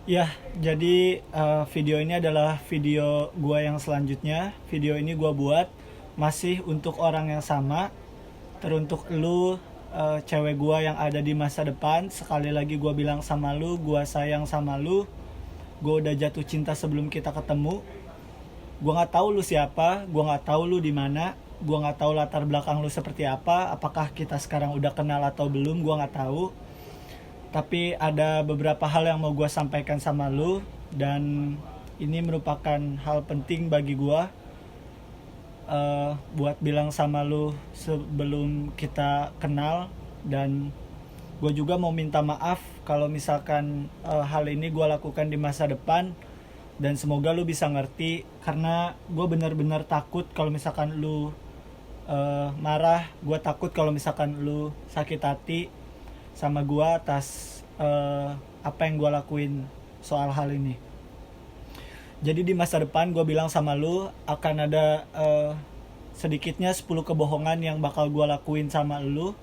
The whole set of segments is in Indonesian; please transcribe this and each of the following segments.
Ya, jadi video ini adalah video gua yang selanjutnya. Video ini gua buat masih untuk orang yang sama, teruntuk lu, cewek gua yang ada di masa depan. Sekali lagi gua bilang sama lu, gua sayang sama lu. Gua udah jatuh cinta sebelum kita ketemu. Gua nggak tahu lu siapa, gua nggak tahu lu di mana, gua nggak tahu latar belakang lu seperti apa. Apakah kita sekarang udah kenal atau belum, gua nggak tahu. Tapi ada beberapa hal yang mau gue sampaikan sama lu, dan ini merupakan hal penting bagi gue, buat bilang sama lu sebelum kita kenal. Dan gue juga mau minta maaf kalau misalkan hal ini gue lakukan di masa depan, dan semoga lu bisa ngerti karena gue benar-benar takut kalau misalkan lu marah. Gue takut kalau misalkan lu sakit hati sama gue atas apa yang gue lakuin soal hal ini. Jadi di masa depan gue bilang sama lu akan ada sedikitnya 10 kebohongan yang bakal gue lakuin sama lu.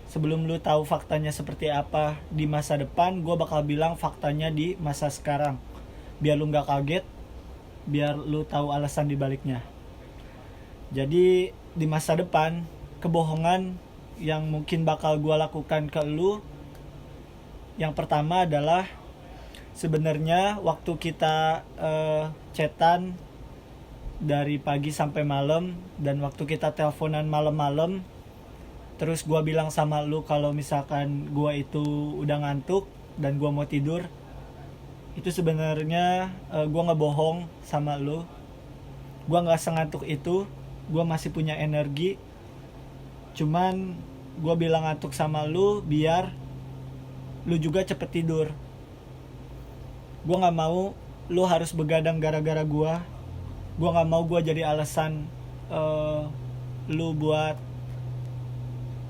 Sebelum lu tahu faktanya seperti apa di masa depan, gue bakal bilang faktanya di masa sekarang. Biar lu gak kaget, biar lu tahu alasan dibaliknya. Jadi di masa depan, kebohongan yang mungkin bakal gue lakukan ke lu, yang pertama adalah sebenarnya waktu kita chatan dari pagi sampai malam, dan waktu kita teleponan malam-malam, terus gue bilang sama lu kalau misalkan gue itu udah ngantuk dan gue mau tidur, itu sebenarnya gue ngebohong sama lu. Gue nggak sengantuk itu, gue masih punya energi. Cuman gue bilang ngantuk sama lu biar lu juga cepet tidur. Gue nggak mau lu harus begadang gara-gara gue. Gue nggak mau gue jadi alasan lu buat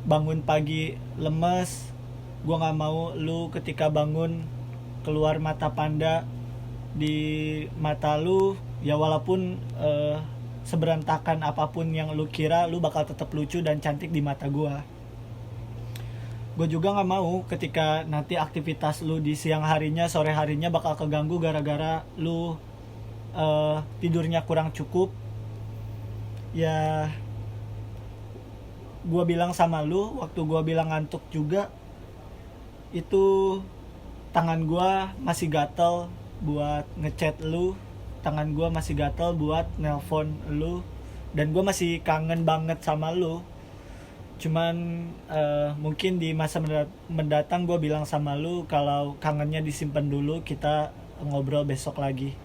bangun pagi lemes. Gue nggak mau lu ketika bangun keluar mata panda di mata lu. Ya walaupun seberantakan apapun yang lu kira, lu bakal tetap lucu dan cantik di mata gue. Gue juga nggak mau ketika nanti aktivitas lu di siang harinya, sore harinya bakal keganggu gara-gara lu tidurnya kurang cukup. Ya, gue bilang sama lu waktu gue bilang ngantuk juga, itu tangan gue masih gatel buat ngechat lu, tangan gue masih gatel buat nelpon lu, dan gue masih kangen banget sama lu. Cuman mungkin di masa mendatang gue bilang sama lu kalau kangennya disimpan dulu, kita ngobrol besok lagi.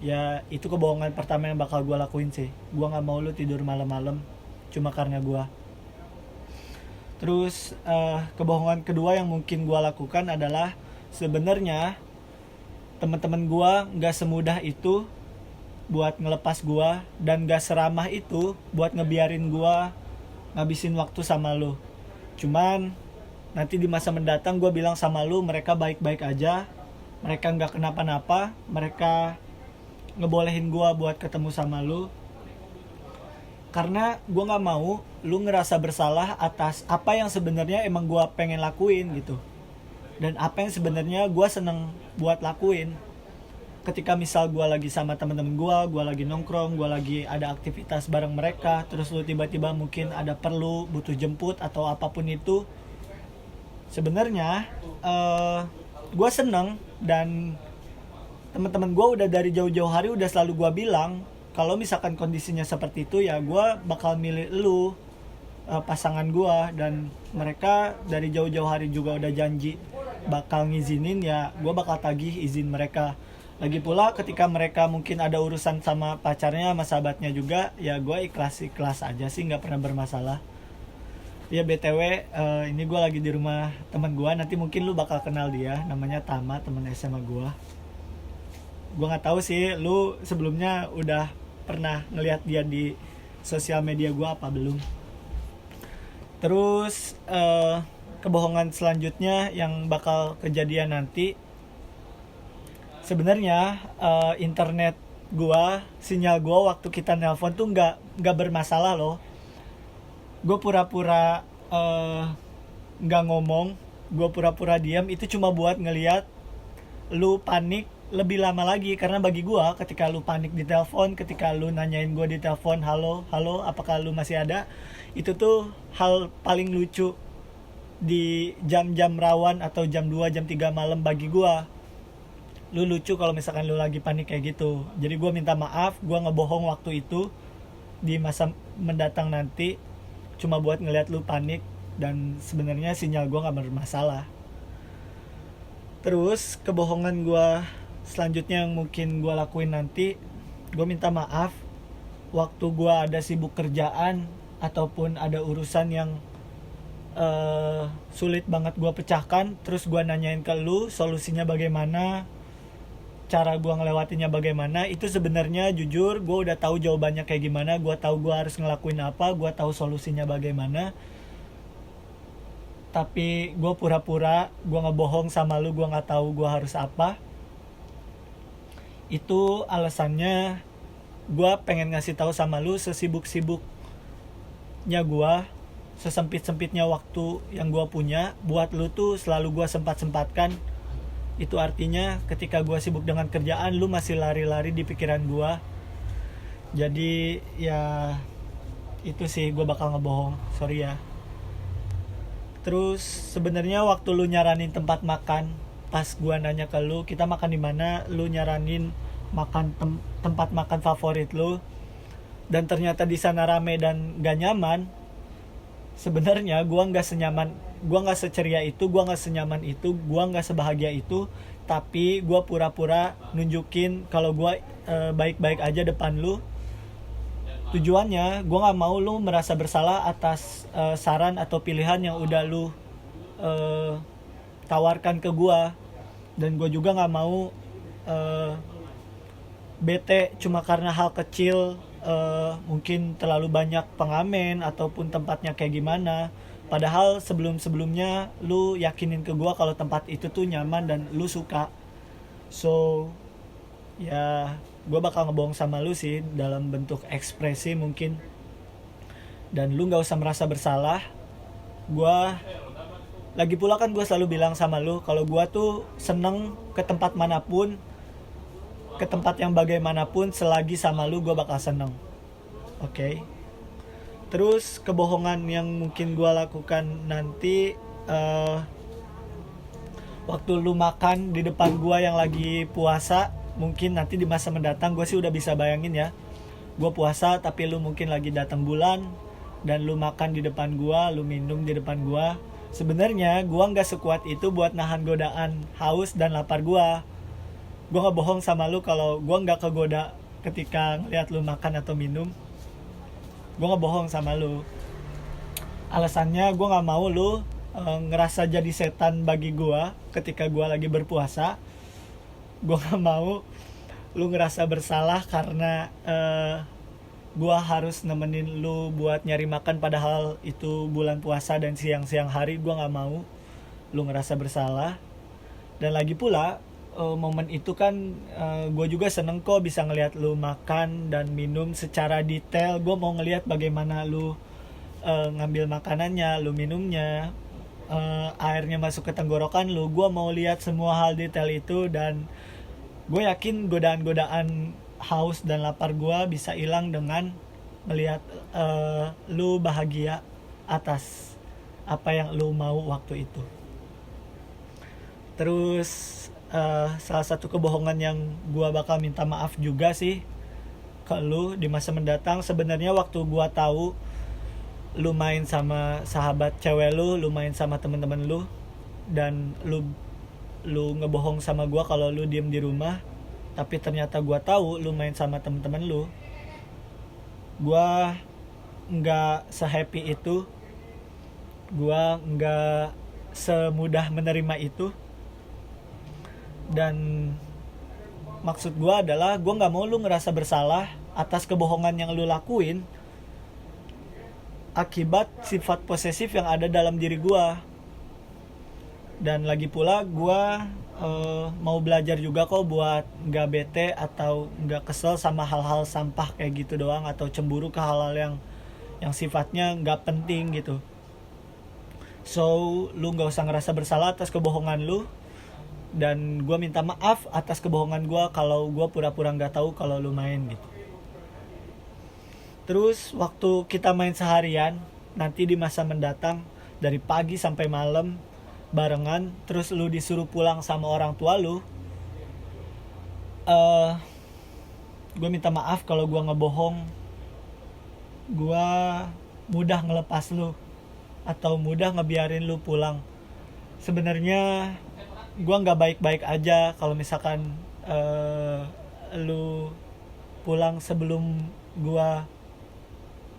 Ya itu kebohongan pertama yang bakal gue lakuin sih. Gue nggak mau lu tidur malam-malam cuma karena gue. Terus kebohongan kedua yang mungkin gue lakukan adalah sebenarnya teman-teman gue nggak semudah itu buat ngelepas gue, dan gak seramah itu buat ngebiarin gue ngabisin waktu sama lu. Cuman nanti di masa mendatang gue bilang sama lu mereka baik-baik aja, mereka nggak kenapa-napa, mereka ngebolehin gue buat ketemu sama lu. Karena gue nggak mau lu ngerasa bersalah atas apa yang sebenarnya emang gue pengen lakuin gitu, dan apa yang sebenarnya gue seneng buat lakuin. Ketika misal gue lagi sama teman-teman gue lagi nongkrong, gue lagi ada aktivitas bareng mereka, terus lu tiba-tiba mungkin ada perlu butuh jemput atau apapun itu, sebenarnya gue seneng. Dan teman-teman gue udah dari jauh-jauh hari udah selalu gue bilang kalau misalkan kondisinya seperti itu ya gue bakal milih lu, pasangan gue. Dan mereka dari jauh-jauh hari juga udah janji bakal ngizinin, ya gue bakal tagih izin mereka. Lagi pula ketika mereka mungkin ada urusan sama pacarnya sama sahabatnya juga, ya gue ikhlas aja sih, nggak pernah bermasalah. Ya btw, ini gue lagi di rumah teman gue, nanti mungkin lu bakal kenal dia, namanya Tama, teman SMA gue. Gue nggak tahu sih lu sebelumnya udah pernah ngelihat dia di sosial media gue apa belum. Terus kebohongan selanjutnya yang bakal kejadian nanti, sebenarnya internet gua, sinyal gua waktu kita nelpon tuh nggak bermasalah loh. Gue pura-pura nggak ngomong, gue pura-pura diam, itu cuma buat ngeliat lu panik lebih lama lagi. Karena bagi gua, ketika lu panik di telepon, ketika lu nanyain gua di telepon, halo halo apakah lu masih ada, itu tuh hal paling lucu di jam-jam rawan atau jam 2 jam 3 malam bagi gua. Lu lucu kalau misalkan lu lagi panik kayak gitu. Jadi gua minta maaf, gua ngebohong waktu itu di masa mendatang nanti cuma buat ngeliat lu panik, dan sebenarnya sinyal gua nggak bermasalah. Terus kebohongan gue selanjutnya yang mungkin gue lakuin nanti, gue minta maaf waktu gue ada sibuk kerjaan ataupun ada urusan yang sulit banget gue pecahkan, terus gue nanyain ke lu solusinya bagaimana, cara gue ngelewatinnya bagaimana. Itu sebenarnya jujur gue udah tahu jawabannya kayak gimana, gue tahu gue harus ngelakuin apa, gue tahu solusinya bagaimana, tapi gue pura-pura gue ngebohong sama lu, gue nggak tahu gue harus apa. Itu alasannya gue pengen ngasih tahu sama lu sesibuk-sibuknya gue, sesempit-sempitnya waktu yang gue punya buat lu tuh selalu gue sempat-sempatkan. Itu artinya ketika gue sibuk dengan kerjaan, lu masih lari-lari di pikiran gue. Jadi ya itu sih, gue bakal ngebohong, sorry ya. Terus sebenarnya waktu lu nyaranin tempat makan, pas gua nanya ke lu kita makan di mana, lu nyaranin makan tempat makan favorit lu, dan ternyata di sana rame dan gak nyaman. Sebenarnya gua nggak senyaman, gua nggak seceria itu, gua nggak senyaman itu, gua nggak sebahagia itu, tapi gua pura-pura nunjukin kalau gua baik-baik aja depan lu. Tujuannya gue nggak mau lu merasa bersalah atas saran atau pilihan yang udah lu tawarkan ke gue, dan gue juga nggak mau bete cuma karena hal kecil, mungkin terlalu banyak pengamen ataupun tempatnya kayak gimana. Padahal sebelum-sebelumnya lu yakinin ke gue kalau tempat itu tuh nyaman dan lu suka. So ya gue bakal ngebohong sama lu sih dalam bentuk ekspresi mungkin, dan lu nggak usah merasa bersalah. Gue lagi pula kan gue selalu bilang sama lu kalau gue tuh seneng ke tempat manapun, ke tempat yang bagaimanapun, selagi sama lu gue bakal seneng. Oke. Terus kebohongan yang mungkin gue lakukan nanti, waktu lu makan di depan gue yang lagi puasa, mungkin nanti di masa mendatang gue sih udah bisa bayangin ya, gue puasa tapi lu mungkin lagi datang bulan dan lu makan di depan gue, lu minum di depan gue. Sebenarnya gue nggak sekuat itu buat nahan godaan haus dan lapar gue. Gue nggak bohong sama lu kalau gue nggak kegoda ketika ngeliat lu makan atau minum. Gue nggak bohong sama lu. Alasannya gue nggak mau lu ngerasa jadi setan bagi gue ketika gue lagi berpuasa. Gue gak mau lu ngerasa bersalah karena gue harus nemenin lu buat nyari makan padahal itu bulan puasa dan siang-siang hari. Gue gak mau lu ngerasa bersalah. Dan lagi pula momen itu kan gue juga seneng kok bisa ngelihat lu makan dan minum secara detail. Gue mau ngelihat bagaimana lu ngambil makanannya, lu minumnya, airnya masuk ke tenggorokan lu. Gue mau lihat semua hal detail itu, dan gue yakin godaan-godaan haus dan lapar gue bisa hilang dengan melihat lu bahagia atas apa yang lu mau waktu itu. Terus salah satu kebohongan yang gue bakal minta maaf juga sih ke lu di masa mendatang. Sebenarnya waktu gue tahu lu main sama sahabat cewek lu main sama teman-teman lu, dan lu ngebohong sama gue kalau lu diem di rumah, tapi ternyata gue tahu lu main sama temen-temen lu. Gue nggak se-happy itu, gue nggak semudah menerima itu, dan maksud gue adalah gue nggak mau lu ngerasa bersalah atas kebohongan yang lu lakuin akibat sifat posesif yang ada dalam diri gue. Dan lagi pula gue mau belajar juga kok buat gak bete atau gak kesel sama hal-hal sampah kayak gitu doang, atau cemburu ke hal-hal yang sifatnya gak penting gitu. So lu gak usah ngerasa bersalah atas kebohongan lu. dan gue minta maaf atas kebohongan gue kalau gue pura-pura nggak tahu kalau lu main gitu. Terus waktu kita main seharian, nanti di masa mendatang dari pagi sampai malam barengan, terus lu disuruh pulang sama orang tua lu, gue minta maaf kalau gue ngebohong. Gue mudah ngelepas lu atau mudah ngebiarin lu pulang. Sebenarnya gue nggak baik-baik aja kalau misalkan lu pulang sebelum gue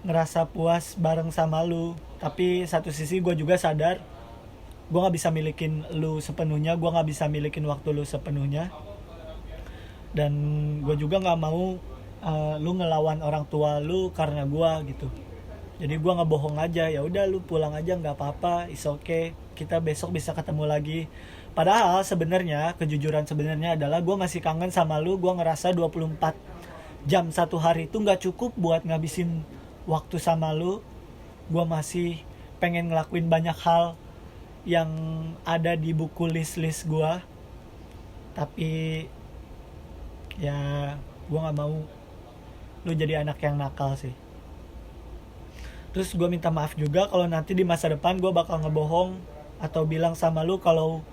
ngerasa puas bareng sama lu. Tapi satu sisi gue juga sadar gue nggak bisa milikin lu sepenuhnya, gue nggak bisa milikin waktu lu sepenuhnya, dan gue juga nggak mau lu ngelawan orang tua lu karena gue gitu. Jadi gue ngebohong aja, ya udah lu pulang aja nggak apa-apa, it's okay, kita besok bisa ketemu lagi. Padahal sebenarnya kejujuran sebenarnya adalah gue masih kangen sama lu. Gue ngerasa 24 jam satu hari itu nggak cukup buat ngabisin waktu sama lu. Gue masih pengen ngelakuin banyak hal yang ada di buku list gue, tapi ya gue nggak mau lu jadi anak yang nakal sih. Terus gue minta maaf juga kalau nanti di masa depan gue bakal ngebohong atau bilang sama lu kalau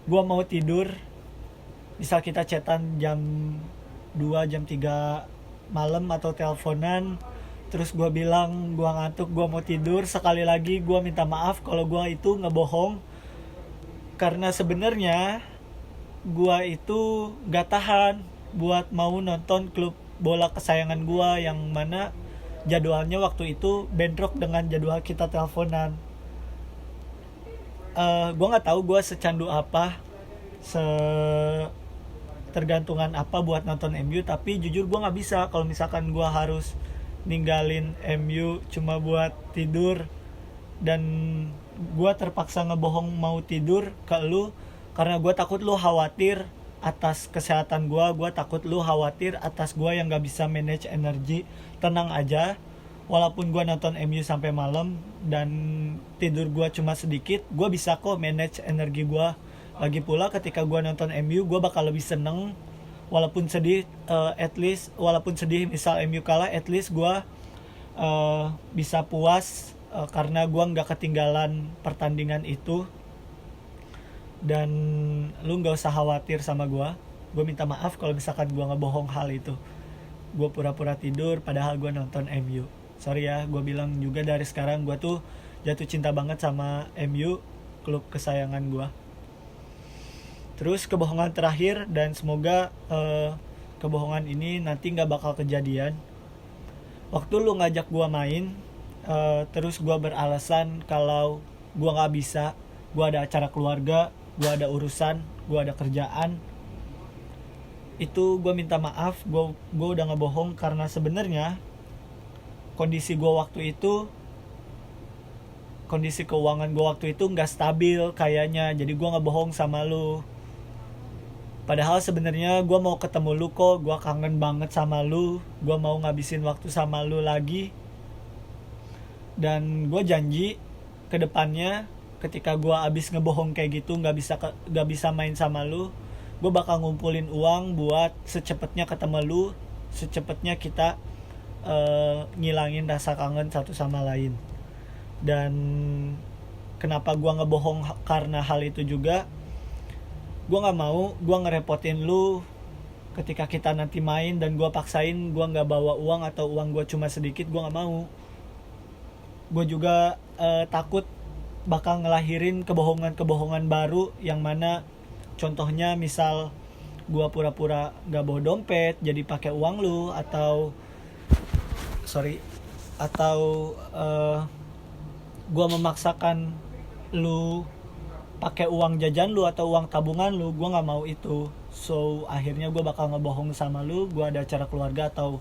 gue mau tidur. Misal kita chatan jam 2, jam 3 malam atau teleponan, terus gue bilang gue ngantuk, gue mau tidur. Sekali lagi gue minta maaf kalau gue itu ngebohong, karena sebenarnya gue itu gak tahan buat mau nonton klub bola kesayangan gue, yang mana jadwalnya waktu itu bentrok dengan jadwal kita teleponan. Gue nggak tahu gue secandu apa, tergantungan apa buat nonton MU, tapi jujur gue nggak bisa kalau misalkan gue harus ninggalin MU cuma buat tidur. Dan gue terpaksa ngebohong mau tidur ke lu karena gue takut lu khawatir atas kesehatan gue takut lu khawatir atas gue yang gak bisa manage energi. Tenang aja, walaupun gue nonton MU sampai malam dan tidur gue cuma sedikit, gue bisa kok manage energi gue. Lagi pula ketika gue nonton MU, gue bakal lebih seneng walaupun sedih. At least walaupun sedih misal MU kalah, at least gue bisa puas karena gue gak ketinggalan pertandingan itu. Dan lu gak usah khawatir sama gue minta maaf kalau misalkan gue ngebohong hal itu. Gue pura-pura tidur padahal gue nonton MU. Sorry ya, gue bilang juga dari sekarang gue tuh jatuh cinta banget sama MU, klub kesayangan gue. Terus kebohongan terakhir, dan semoga kebohongan ini nanti gak bakal kejadian. Waktu lu ngajak gue main, terus gue beralasan kalau gue gak bisa, gue ada acara keluarga, gue ada urusan, gue ada kerjaan. Itu gue minta maaf, gue udah ngebohong karena sebenarnya kondisi keuangan gue waktu itu nggak stabil kayaknya, jadi gue ngebohong sama lu. Padahal sebenarnya gue mau ketemu lu kok, gue kangen banget sama lu, gue mau ngabisin waktu sama lu lagi. Dan gue janji ke depannya ketika gue abis ngebohong kayak gitu, gak bisa main sama lu, gue bakal ngumpulin uang buat secepatnya ketemu lu, secepatnya kita ngilangin rasa kangen satu sama lain. Dan kenapa gue ngebohong karena hal itu juga, gue gak mau gue ngerepotin lu ketika kita nanti main dan gue paksain gue gak bawa uang atau uang gue cuma sedikit. Gue gak mau. Gue juga takut bakal ngelahirin kebohongan-kebohongan baru, yang mana contohnya misal gue pura-pura gak bawa dompet jadi pakai uang lu, atau gue memaksakan lu pakai uang jajan lu atau uang tabungan lu. Gue nggak mau itu. So akhirnya gue bakal ngebohong sama lu, gue ada acara keluarga atau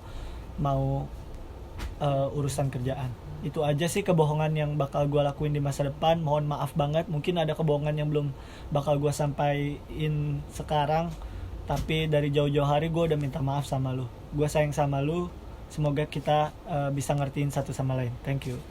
mau urusan kerjaan. Itu aja sih kebohongan yang bakal gue lakuin di masa depan. Mohon maaf banget, mungkin ada kebohongan yang belum bakal gue sampaikan sekarang, tapi dari jauh-jauh hari gue udah minta maaf sama lu. Gue sayang sama lu. Semoga kita bisa ngertiin satu sama lain. Thank you.